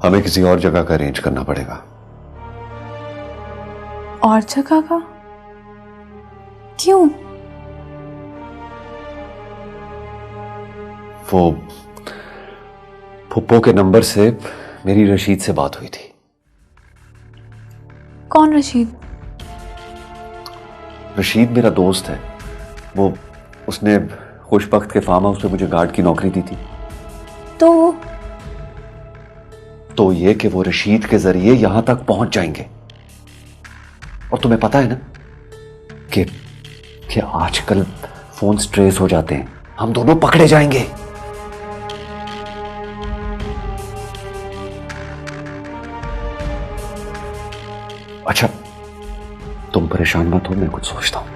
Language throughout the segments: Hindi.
हमें किसी और जगह का अरेंज करना पड़ेगा। और जगह का? क्यों? वो फुप्पो के नंबर से मेरी रशीद से बात हुई थी। कौन रशीद? रशीद मेरा दोस्त है। वो उसने खुशबख्त के फार्म हाउस पे मुझे गार्ड की नौकरी दी थी। तो ये कि वो रशीद के जरिए यहां तक पहुंच जाएंगे। और तुम्हें पता है ना कि आजकल फोन ट्रेस हो जाते हैं, हम दोनों पकड़े जाएंगे। अच्छा तुम परेशान मत हो, मैं कुछ सोचता हूं।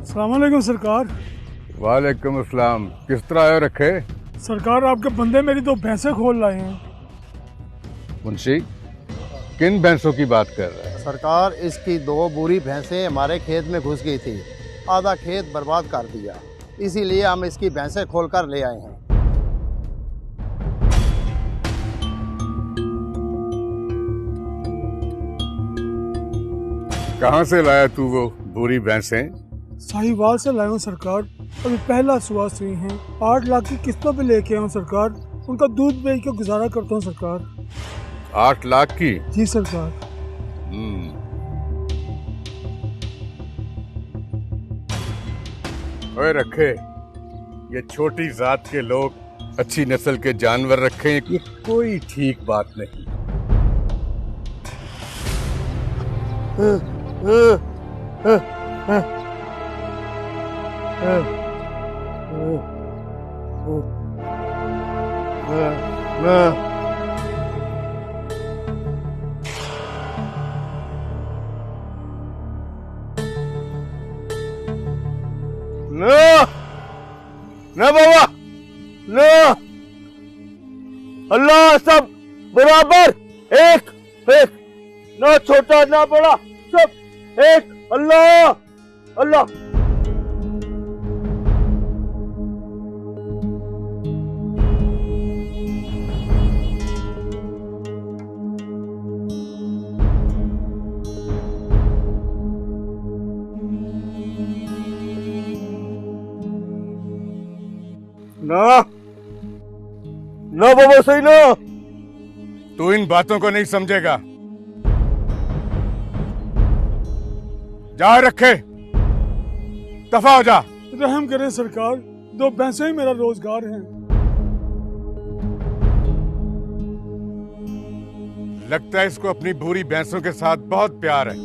अस्सलामुअलैकुम सरकार। वालेकुम अस्सलाम। किस तरह आयो रखे? सरकार आपके बंदे मेरी 2 भैंसें खोल लाए हैं। मुंशी किन भैंसों की बात कर रहा है? सरकार, इसकी 2 बुरी भैंसें हमारे खेत में घुस गई थी, आधा खेत बर्बाद कर दिया, इसीलिए हम इसकी भैंसें खोलकर ले आए हैं। कहाँ से लाया तू वो बुरी भैंसें? साहिवाल से लाए हूँ सरकार, अभी पहला सुबह हुई हैं। 8 लाख की किस्तों पे लेके आया हूँ सरकार, उनका दूध बेच के गुजारा करता हूँ सरकार। 8 लाख की? जी सरकार। ओए रखे, ये छोटी जात के लोग अच्छी नस्ल के जानवर रखें, ये कोई ठीक बात नहीं। ना बाबा, ना, अल्लाह सब बराबर, एक एक, ना छोटा ना बड़ा, सब एक, अल्लाह अल्लाह। ना ना बाबा, सही ना। तू इन बातों को नहीं समझेगा। जा रखे, दफा हो जा। रहम करें सरकार, 2 भैंसें ही मेरा रोजगार है। लगता है इसको अपनी बुरी भैंसों के साथ बहुत प्यार है।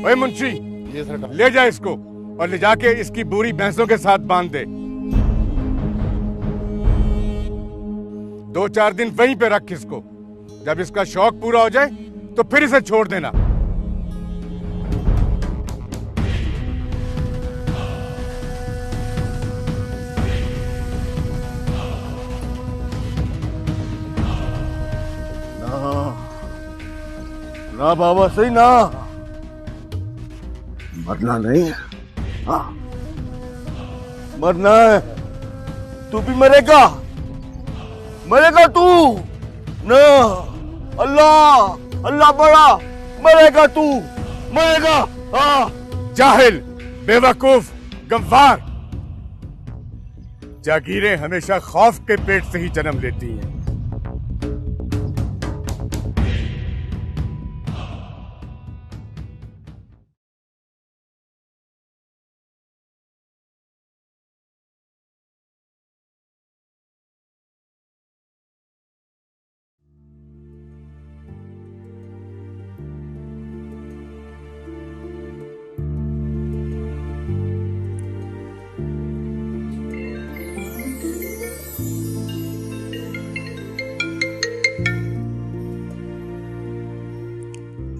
ओए मुंशी, ले जा इसको और ले जाके इसकी बुरी भैंसों के साथ बांध दे। 2-4 दिन वहीं पे रख इसको। जब इसका शौक पूरा हो जाए तो फिर इसे छोड़ देना। ना बाबा, सही ना। मरना नहीं है, हाँ मरना है। तू भी मरेगा, मरेगा तू ना। अल्लाह अल्लाह बड़ा, मरेगा तू, मरेगा। हाँ। जाहिल, बेवकूफ, गंवार। जागीरें हमेशा खौफ के पेट से ही जन्म लेती हैं।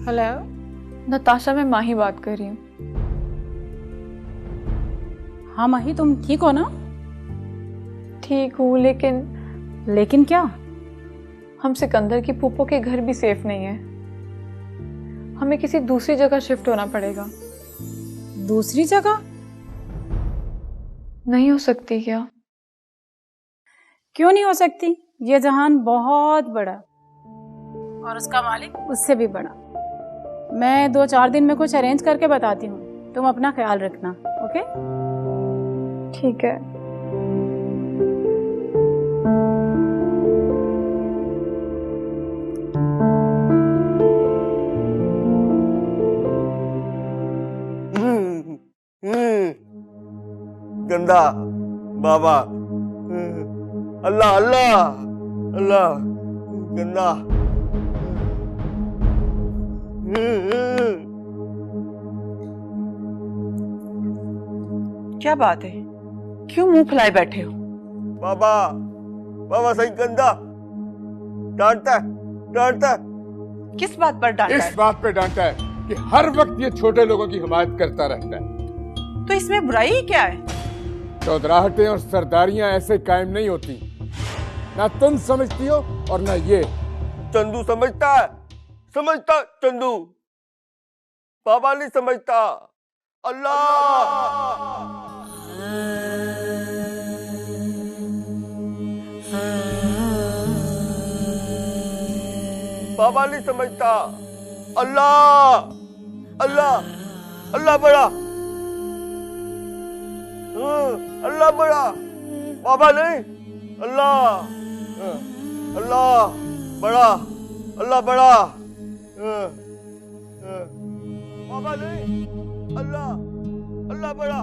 हेलो नताशा, मैं माही बात कर रही हूँ। हाँ माही, तुम ठीक हो ना? ठीक हूँ, लेकिन लेकिन क्या? हम सिकंदर की फूफो के घर भी सेफ नहीं है। हमें किसी दूसरी जगह शिफ्ट होना पड़ेगा। दूसरी जगह? नहीं हो सकती क्या? क्यों नहीं हो सकती? ये जहान बहुत बड़ा और उसका मालिक उससे भी बड़ा। मैं 2-4 दिन में कुछ अरेंज करके बताती हूँ, तुम अपना ख्याल रखना। ओके? ठीक है। गंदा बाबा, अल्लाह अल्लाह अल्लाह, गंदा। क्या बात है, क्यों मुंह फुलाए बैठे हो? बाबा, बाबा सही गंदा डांटता है, डांटता है। किस बात पर डांटा इस है? बात पे डांटा है कि हर वक्त ये छोटे लोगों की हिमायत करता रहता है। तो इसमें बुराई ही क्या है? चौधराहटें और सरदारियां ऐसे कायम नहीं होती, ना तुम समझती हो और ना ये। चंदू समझता है, समझता चंदू, बाबा नहीं समझता। अल्लाह बाबा नहीं समझता। अल्लाह अल्लाह अल्लाह बड़ा, अल्लाह बड़ा, बाबा नहीं। अल्लाह अल्लाह बड़ा, अल्लाह बड़ा, बाबा नहीं। अल्लाह अल्लाह बड़ा।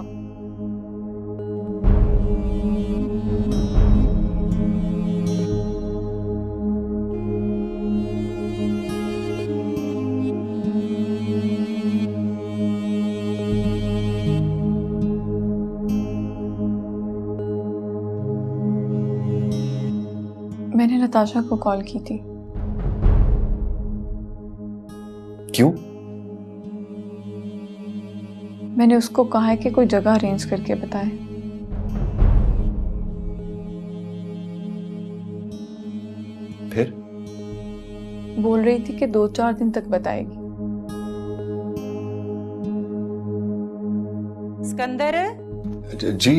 मैंने नताशा को कॉल की थी। क्यों? मैंने उसको कहा है कि कोई जगह अरेंज करके बताए। फिर? बोल रही थी कि 2-4 दिन तक बताएगी। सिकंदर, जी।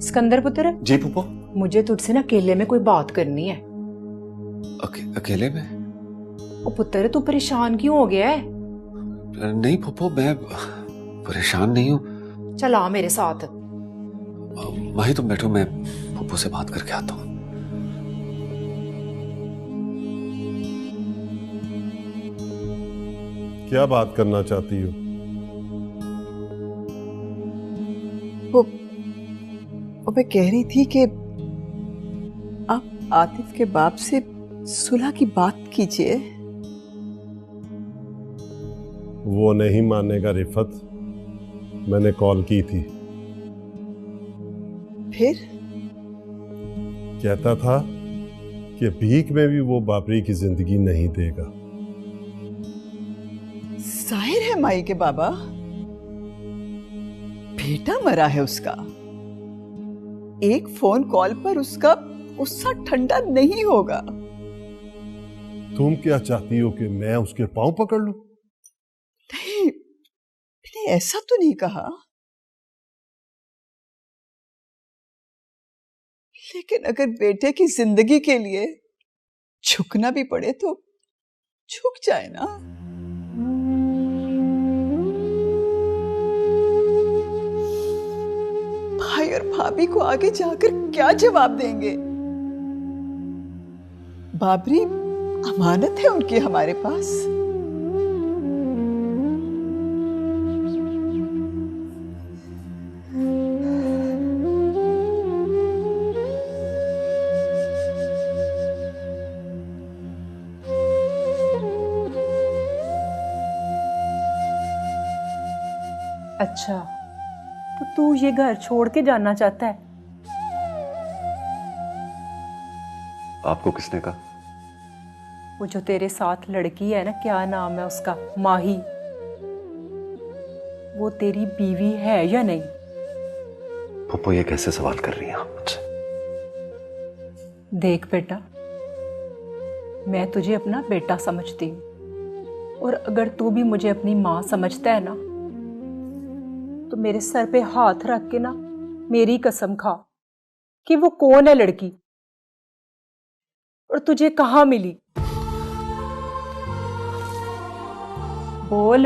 सिकंदर पुत्र, जी फूफो। मुझे तुझसे ना अकेले में कोई बात करनी है। अकेले में? ओ पुत्र, तू परेशान क्यों हो गया है? नहीं फूफो, मैं परेशान नहीं हूँ। चल आ मेरे साथ। माही तुम बैठो, मैं फूफो से बात करके आता हूँ। क्या बात करना चाहती हो? वो मैं कह रही थी कि आप आतिफ के बाप से सुलह की बात कीजिए। वो नहीं मानेगा रिफत, मैंने कॉल की थी। फिर कहता था कि भीख में भी वो बाबरी की जिंदगी नहीं देगा। जाहिर है माई के बाबा, बेटा मरा है उसका, एक फोन कॉल पर उसका गुस्सा ठंडा नहीं होगा। तुम क्या चाहती हो कि मैं उसके पांव पकड़ लूं? नहीं, मैंने ऐसा तो नहीं कहा, लेकिन अगर बेटे की जिंदगी के लिए झुकना भी पड़े तो झुक जाए ना। भाई और भाभी को आगे जाकर क्या जवाब देंगे? बाबरी अमानत है उनकी हमारे पास। अच्छा, तो तू ये घर छोड़ के जाना चाहता है? आपको किसने कहा? वो जो तेरे साथ लड़की है ना, क्या नाम है उसका, माही, वो तेरी बीवी है या नहीं? फूफो ये कैसे सवाल कर रही हैं आप मुझसे? देख बेटा, मैं तुझे अपना बेटा समझती हूँ, और अगर तू भी मुझे अपनी माँ समझता है ना, तो मेरे सर पे हाथ रख के ना मेरी कसम खा कि वो कौन है लड़की और तुझे कहाँ मिली। बोल।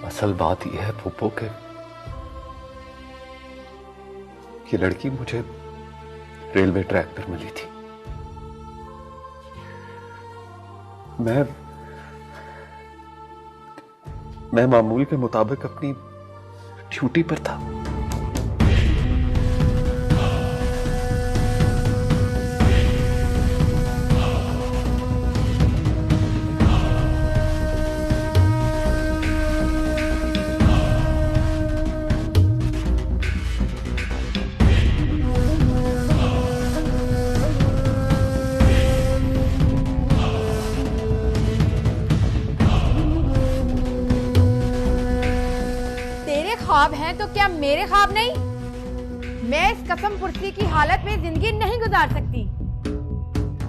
असल बात यह है फूफो के ये लड़की मुझे रेलवे ट्रैक पर मिली थी। मैं मामूल के मुताबिक अपनी ड्यूटी पर था। ख्वाब हैं तो क्या मेरे ख्वाब नहीं? मैं इस कसम पुर्सी की हालत में जिंदगी नहीं गुजार सकती।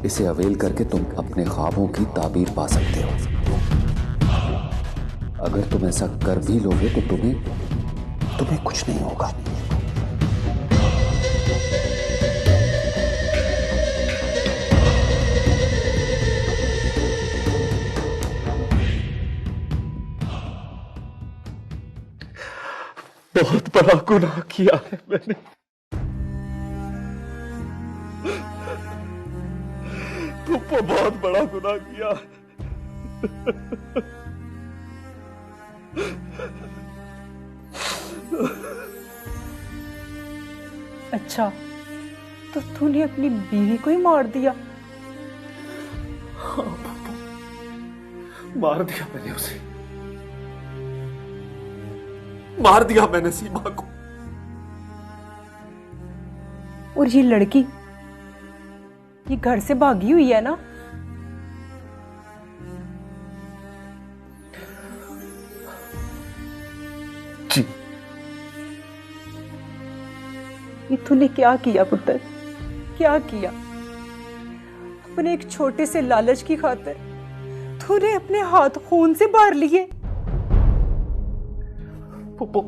इसे अवेल करके तुम अपने ख्वाबों की ताबीर पा सकते हो। अगर तुम ऐसा कर भी लोगे तो तुम्हें कुछ नहीं होगा। बहुत बड़ा गुनाह किया है मैंने। तुमको बहुत बड़ा गुनाह किया है। अच्छा, तो तूने अपनी बीवी को ही मार दिया? हाँ, मार दिया मैंने उसे। मार दिया मैंने सीमा को। और ये लड़की ये घर से भागी हुई है ना? जी। ये तूने क्या किया पुत्र, क्या किया? अपने एक छोटे से लालच की खातिर तूने अपने हाथ खून से बार लिए। पुप्पो,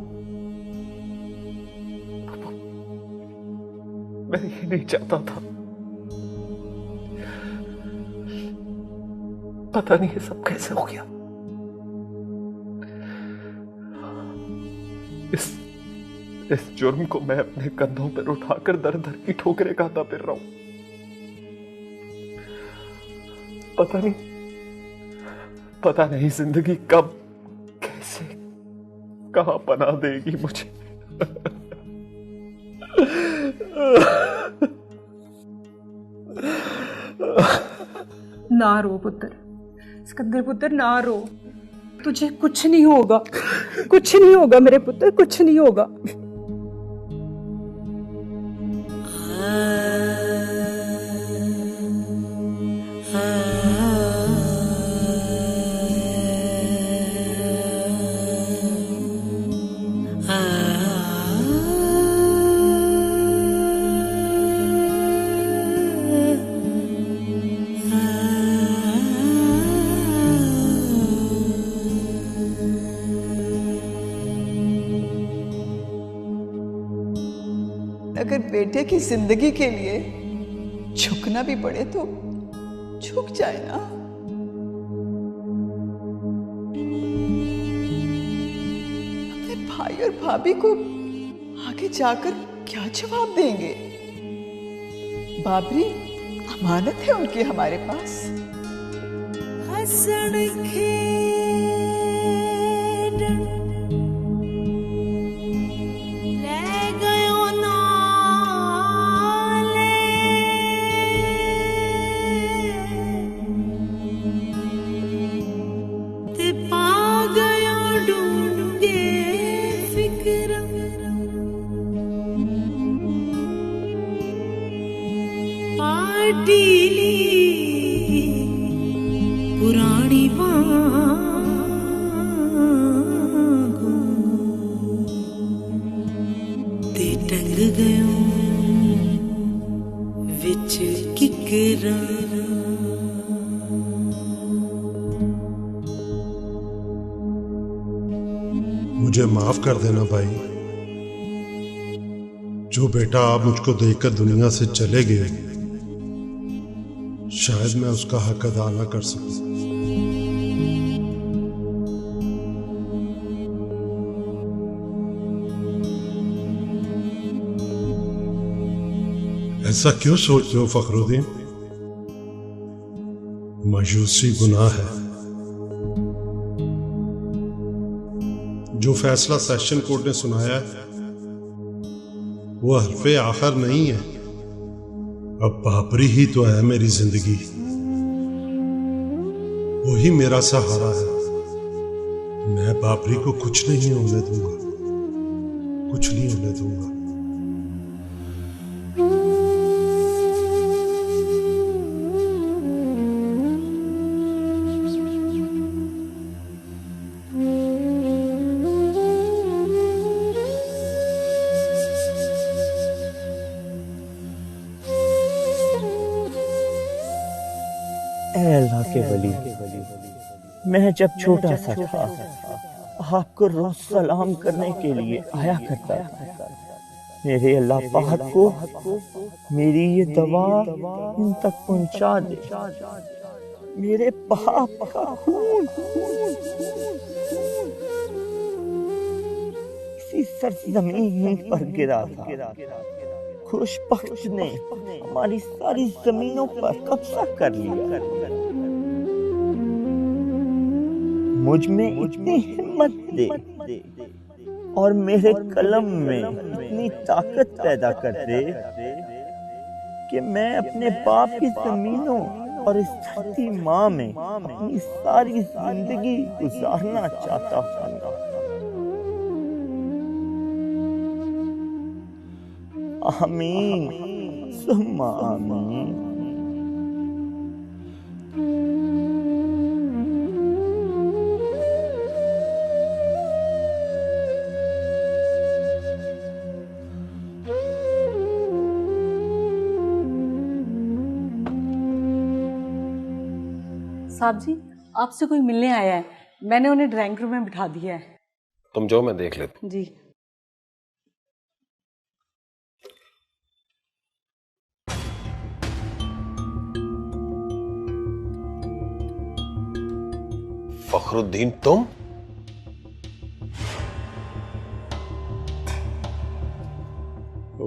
मैं ये नहीं चाहता था। पता नहीं ये सब कैसे हो गया। इस जुर्म को मैं अपने कंधों पर उठाकर दर दर की ठोकरें खाता फिर रहा हूं। पता नहीं जिंदगी कब कैसे कहां पनाह देगी मुझे। ना रो पुत्र, सिकंदर पुत्र, ना रो। तुझे कुछ नहीं होगा, कुछ नहीं होगा मेरे पुत्र, कुछ नहीं होगा। अगर बेटे की जिंदगी के लिए झुकना भी पड़े तो झुक जाए ना। अपने भाई और भाभी को आगे जाकर क्या जवाब देंगे? बाबरी अमानत है उनकी हमारे पास। पार्टी ते टंग गयो विच किकरा मुझे माफ कर देना भाई। जो बेटा आप मुझको देखकर दुनिया से चले गए, शायद मैं उसका हक अदा ना कर सकूं। ऐसा क्यों सोचते हो फखरुद्दीन? मायूसी गुनाह है। जो फैसला सेशन कोर्ट ने सुनाया है वो हरफे आखिर नहीं है। अब बाबरी ही तो है मेरी जिंदगी, वही मेरा सहारा है। मैं बाबरी को कुछ नहीं होने दूंगा, कुछ नहीं होने दूंगा। अल्लाह के वली, मैं जब छोटा सा था आपको रोज सलाम करने के लिए आया करता था। मेरे अल्लाह पाक को मेरी ये दवा उन तक पहुंचा दे। मेरे बाप का खून इसी सरजमीन पर गिरा था। खुशबख्त ने हमारी सारी जमीनों पर कब्जा कर लिया। मुझ में इतनी हिम्मत दे और मेरे कलम में इतनी ताकत पैदा कर दे कि मैं अपने बाप की जमीनों और इस धरती माँ में अपनी सारी जिंदगी गुजारना चाहता हूँ। आमीन सुम्मा आमीन। साहब जी, आपसे कोई मिलने आया है। मैंने उन्हें ड्राइंग रूम में बिठा दिया है। तुम जाओ, मैं देख लेता हूं। जी। फखरुद्दीन, तुम?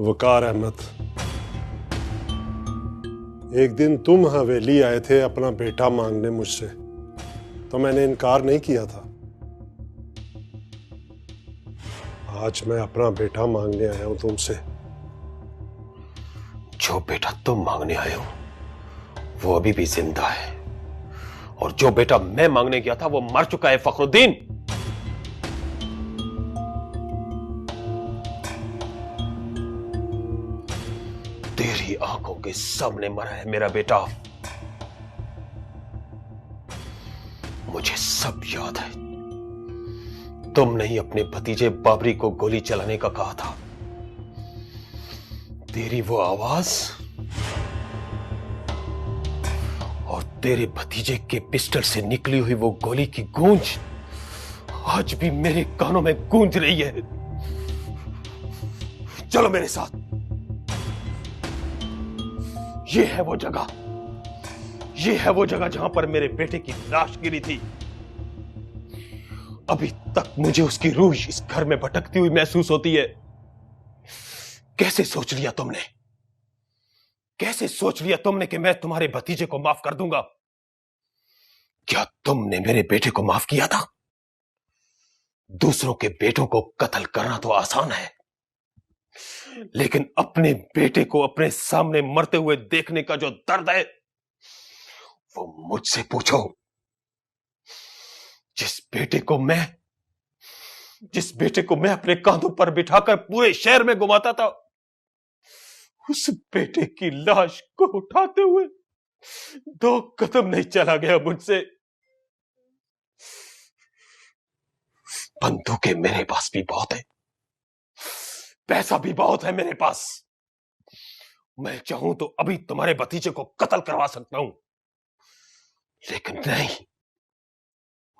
वकार अहमद, एक दिन तुम हवेली आए थे अपना बेटा मांगने मुझसे, तो मैंने इनकार नहीं किया था। आज मैं अपना बेटा मांगने आया हूं तुमसे। जो बेटा तुम मांगने आए हो वो अभी भी जिंदा है, और जो बेटा मैं मांगने गया था वो मर चुका है फखरुद्दीन। तेरी आंखों के सामने मरा है मेरा बेटा। मुझे सब याद है। तुमने ही अपने भतीजे बाबरी को गोली चलाने का कहा था। तेरी वो आवाज और तेरे भतीजे के पिस्टल से निकली हुई वो गोली की गूंज आज भी मेरे कानों में गूंज रही है। चलो मेरे साथ। ये है वो जगह, ये है वो जगह जहां पर मेरे बेटे की लाश गिरी थी। अभी तक मुझे उसकी रूह इस घर में भटकती हुई महसूस होती है। कैसे सोच लिया तुमने, कैसे सोच लिया तुमने कि मैं तुम्हारे भतीजे को माफ कर दूंगा? क्या तुमने मेरे बेटे को माफ किया था? दूसरों के बेटों को कत्ल करना तो आसान है, लेकिन अपने बेटे को अपने सामने मरते हुए देखने का जो दर्द है वो मुझसे पूछो। जिस बेटे को मैं अपने कांधों पर बिठाकर पूरे शहर में घुमाता था, उस बेटे की लाश को उठाते हुए 2 कदम नहीं चला गया मुझसे। बंदूकें मेरे पास भी बहुत है, पैसा भी बहुत है मेरे पास। मैं चाहूं तो अभी तुम्हारे भतीजे को कत्ल करवा सकता हूं, लेकिन नहीं,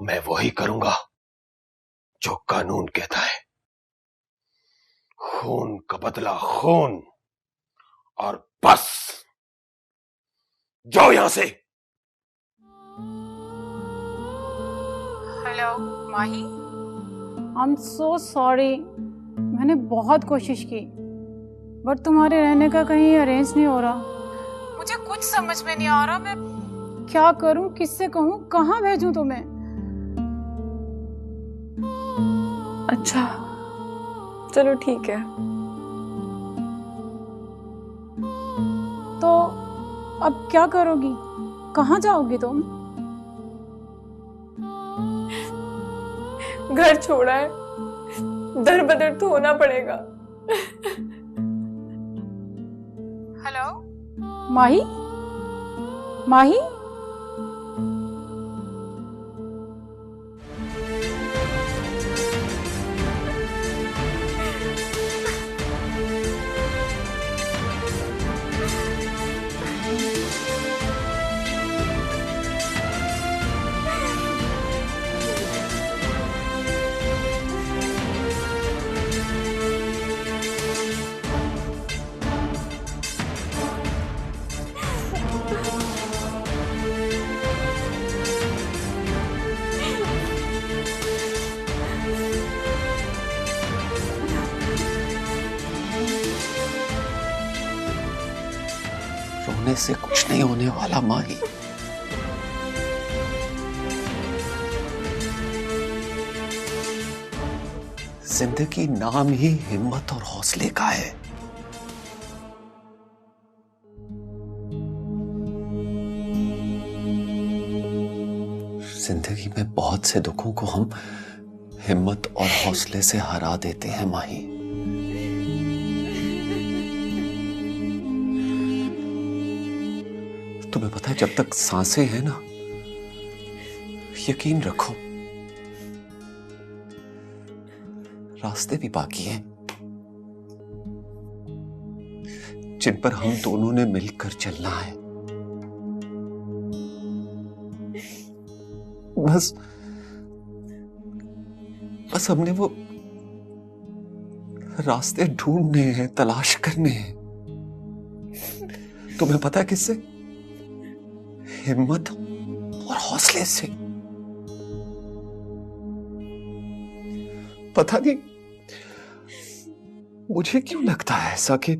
मैं वही करूंगा जो कानून कहता है। खून का बदला खून, और बस जाओ यहां से। Hello Mahi, I am so sorry. मैंने बहुत कोशिश की, बट तुम्हारे रहने का कहीं अरेंज नहीं हो रहा। मुझे कुछ समझ में नहीं आ रहा, मैं क्या करूं, किससे कहूं, कहां भेजूं तुम्हें। अच्छा चलो ठीक है। तो अब क्या करोगी, कहां जाओगी तुम? घर छोड़ा है, दर बदर तो होना पड़ेगा। हेलो माही, माही, रोने से कुछ नहीं होने वाला माही। जिंदगी नाम ही हिम्मत और हौसले का है। जिंदगी में बहुत से दुखों को हम हिम्मत और हौसले से हरा देते हैं माही। तुम्हें पता है, जब तक सांसें हैं ना, यकीन रखो रास्ते भी बाकी हैं, जिन पर हम दोनों ने मिलकर चलना है। बस हमने वो रास्ते ढूंढने हैं, तलाश करने हैं। तुम्हें पता है किससे? हिम्मत और हौसले से। पता नहीं मुझे क्यों लगता है ऐसा कि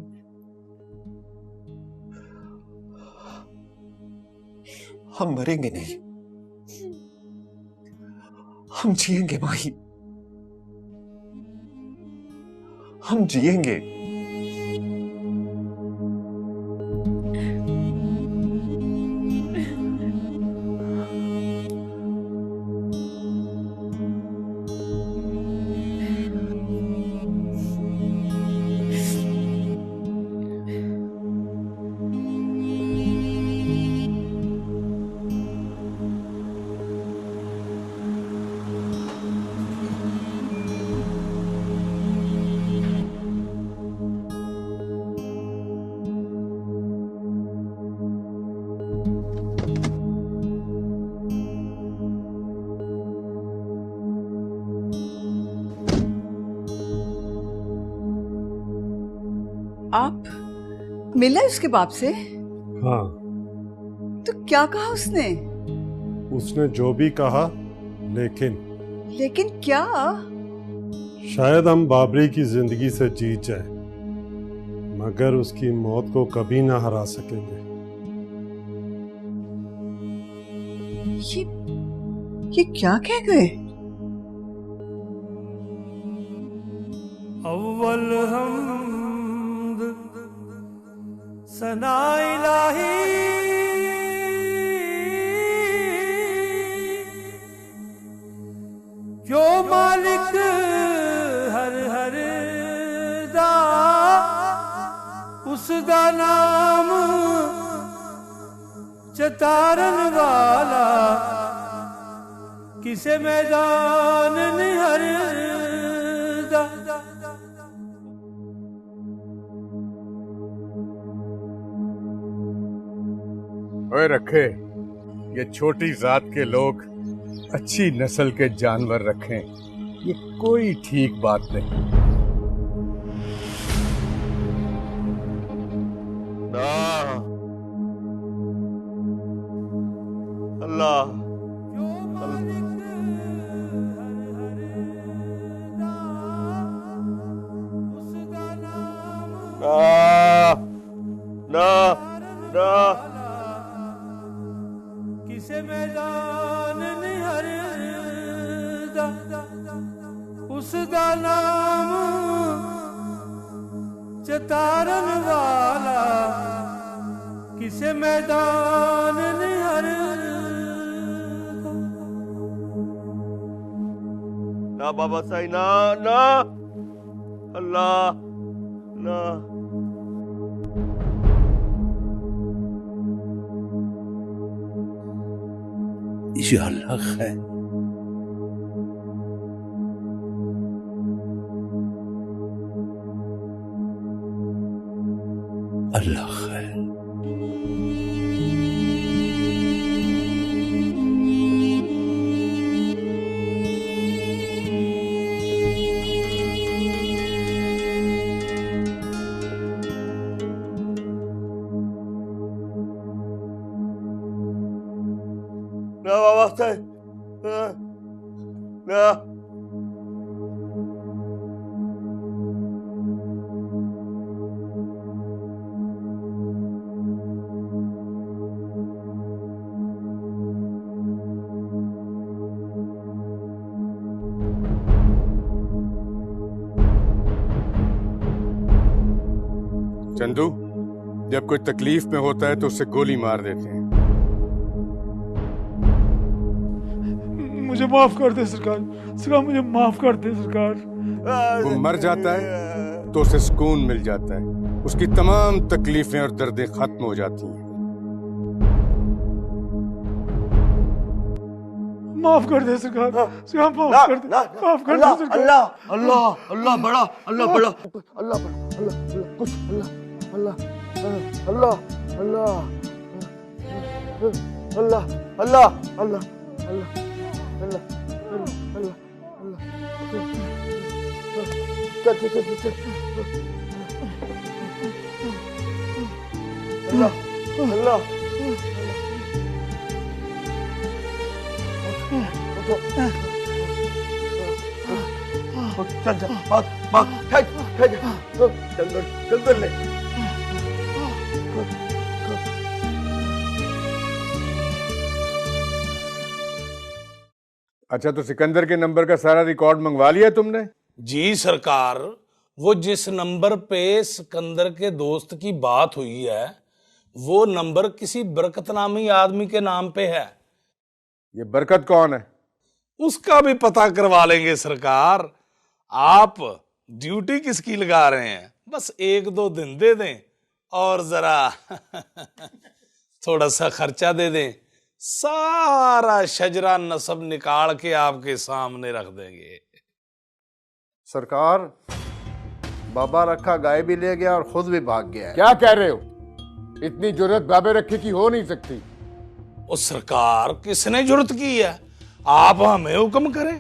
हम मरेंगे नहीं, हम जिएंगे माही, हम जिएंगे। आप मिला उसके बाप से? हाँ। तो क्या कहा उसने? उसने जो भी कहा, लेकिन क्या? शायद हम बाबरी की जिंदगी से जीत जाए, मगर उसकी मौत को कभी ना हरा सकेंगे। ये क्या कह गए? अव्वल हमद सना इलाही जो मालिक हर हर दा उसदा नाम चतारन वाला किसे मैदान निहर दा ओए रखे, ये छोटी जात के लोग अच्छी नस्ल के जानवर रखें, ये कोई ठीक बात नहीं। अल्लाह ना ना किसे मैदान निहर दा उसदा नाम चतारन वाला किसे मैदान निहर ना बाबा साईं ना ना अल्लाह ना ये अल्लाह है। अल्लाह है। ना बाबा साईं ना ना चंदू, जब कोई तकलीफ में होता है तो उसे गोली मार देते हैं। मुझे माफ कर दे सरकार, सरकार मुझे माफ कर दे सरकार। वो मर जाता है तो उसे सुकून मिल जाता है, उसकी तमाम तकलीफें और दर्दें खत्म हो जाती हैं। माफ कर दे सरकार, सरकार माफ कर दे, माफ कर दे सरकार। अल्लाह अल्लाह अल्लाह बड़ा, अल्लाह बड़ा, अल्लाह बड़ा, अल्लाह कुछ, अल्लाह अल्लाह अल्लाह अल्लाह अल्लाह अल्लाह अल्लाह अल्लाह जल्दी ले। अच्छा, तो सिकंदर के नंबर का सारा रिकॉर्ड मंगवा लिया तुमने? जी सरकार, वो जिस नंबर पे सिकंदर के दोस्त की बात हुई है वो नंबर किसी बरकत नामी आदमी के नाम पे है। ये बरकत कौन है? उसका भी पता करवा लेंगे सरकार। आप ड्यूटी किसकी लगा रहे हैं? बस 1-2 दिन दे दें और जरा थोड़ा सा खर्चा दे दें, सारा शजरा नसब निकाल के आपके सामने रख देंगे। सरकार, बाबा रखा गाय भी ले गया और खुद भी भाग गया है। क्या कह रहे हो? इतनी जुर्रत बाबे रखे की हो नहीं सकती। ओ सरकार, किसने जुर्रत की है? आप हमें हुक्म करें।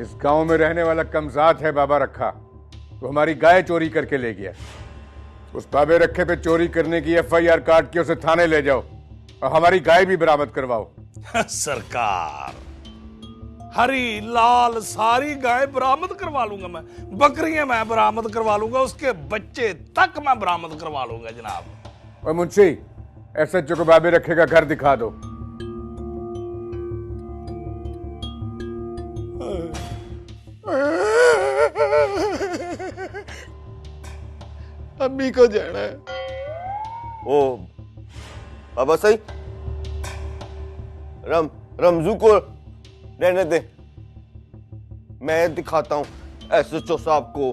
इस गांव में रहने वाला कमजात है बाबा रखा, तो हमारी गाय चोरी करके ले गया। उस बाबे रखे पे चोरी करने की FIR काट के उसे थाने ले जाओ और हमारी गाय भी बरामद करवाओ। सरकार, हरी लाल सारी गाय बरामद करवा लूंगा मैं, बकरियां मैं बरामद करवा लूंगा, उसके बच्चे तक मैं बरामद करवा लूंगा जनाब। और मुंशी, SHO को बाबे रखे का घर दिखा दो। अम्मी को जाना है। ओ बाबा सही, रमजू को रहने दे, मैं दिखाता हूँ SHO साहब को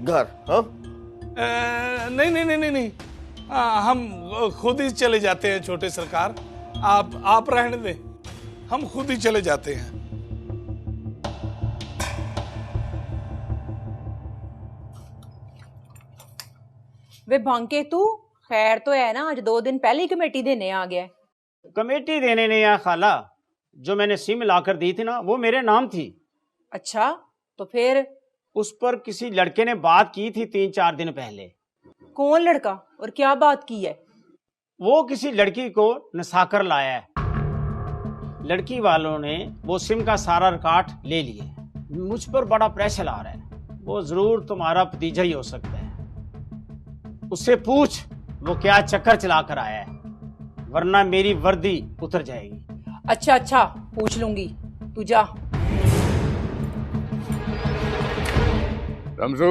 घर। हाँ नहीं, हम खुद ही चले जाते हैं छोटे सरकार, आप रहने दें। हम खुद ही चले जाते हैं। वे भांके तू खैर तो है ना, आज 2 दिन पहले ही कमेटी देने आ गया। कमेटी देने नहीं आया खाला, जो मैंने सिम लाकर दी थी ना वो मेरे नाम थी। अच्छा, तो फिर उस पर किसी लड़के ने बात की थी 3-4 दिन पहले। कौन लड़का और क्या बात की है? वो किसी लड़की को नसाकर लाया है। लड़की वालों ने वो सिम का सारा रिकॉर्ड ले लिया। मुझ पर बड़ा प्रेशर आ रहा है, वो जरूर तुम्हारा भतीजा ही हो सकता है। उससे पूछ वो क्या चक्कर चला कर आया है, वरना मेरी वर्दी उतर जाएगी। अच्छा पूछ लूंगी, तू जा। रमजू,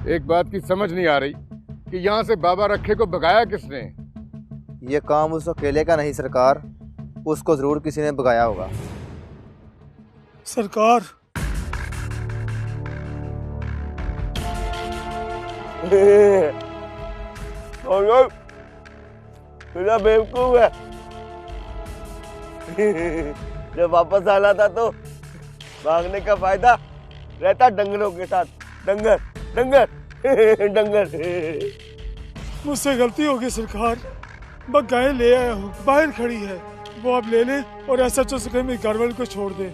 एक बात की समझ नहीं आ रही कि यहाँ से बाबा रखे को भगाया किसने? ये काम उस अकेले का नहीं सरकार, उसको जरूर किसी ने भगाया होगा। सरकार मेरा बेवकूफ है। जब वापस आना था तो भागने का फायदा रहता डंगरों के साथ। डंगर डंगर डंगर। मुझसे गलती हो गई सरकार, मैं गाय ले आया हूँ, बाहर खड़ी है, वो आप ले ले और SHO से कहीं मेरी घरवाली को छोड़ दे।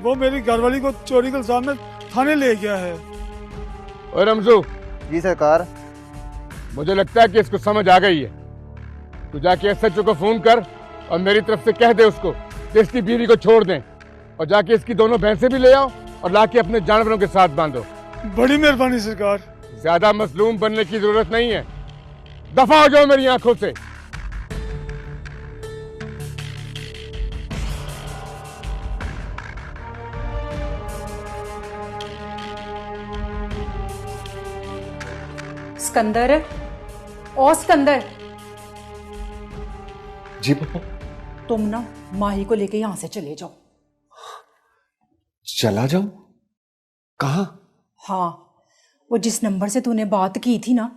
वो मेरी घरवाली को चोरी के इल्जाम में थाने ले गया है। और रमजू। जी सरकार। मुझे लगता है कि इसको समझ आ गई है। तू जाके SHO को फोन कर और मेरी तरफ से कह दे उसको कि इसकी बीवी को छोड़ दें, और जाके इसकी दोनों भैंसें भी ले आओ और लाके अपने जानवरों के साथ बांधो। बड़ी मेहरबानी सरकार। ज्यादा मजलूम बनने की जरूरत नहीं है, दफा हो जाओ मेरी आंखों से। सिकंदर, ओ सिकंदर। जी पापा। तुम ना माही को लेके यहां से चले जाओ। चला जाऊं? कहां? हाँ, वो जिस नंबर से तूने बात की थी ना,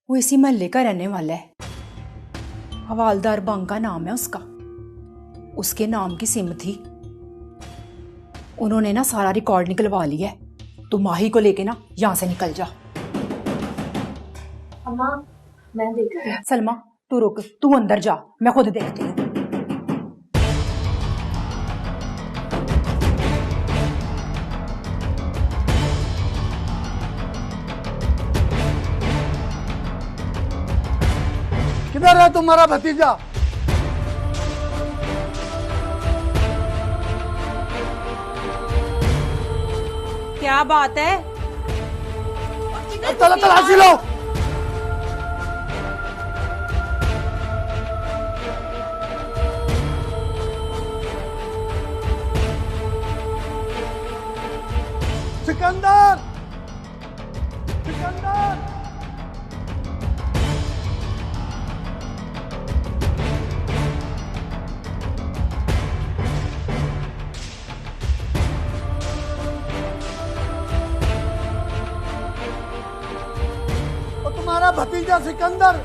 वो इसी महल्ले का रहने वाला है। हवालदार बांका नाम है उसका। उसके नाम की सिम थी। उन्होंने ना सारा रिकॉर्ड निकलवा लिया है। तू माही को लेके ना यहां से निकल जा। अम्मा, मैं देखती हूं। सलमा, तू रुक, तू अंदर जा, मैं खुद देखती हूँ। किधर है तुम्हारा भतीजा? क्या बात है? तलाशी लो। सिकंदर, सिकंदर। और तुम्हारा भतीजा सिकंदर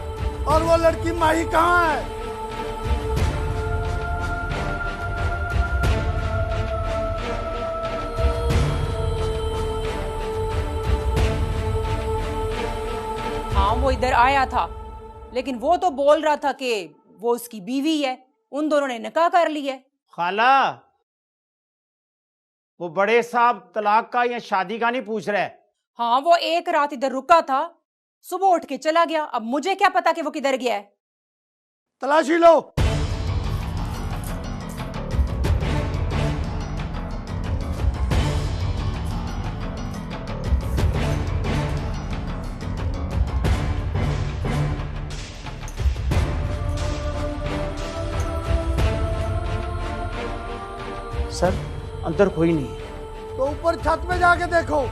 और वो लड़की माही कहाँ है? हाँ, वो इधर आया था, लेकिन वो तो बोल रहा था कि वो उसकी बीवी है, उन दोनों ने निकाह कर लिया है। खाला, वो बड़े साहब तलाक का या शादी का नहीं पूछ रहे। हाँ, वो एक रात इधर रुका था, सुबह उठ के चला गया। अब मुझे क्या पता कि वो किधर गया है। तलाशी लो। सर, अंदर कोई नहीं है। तो ऊपर छत में जाके देखो।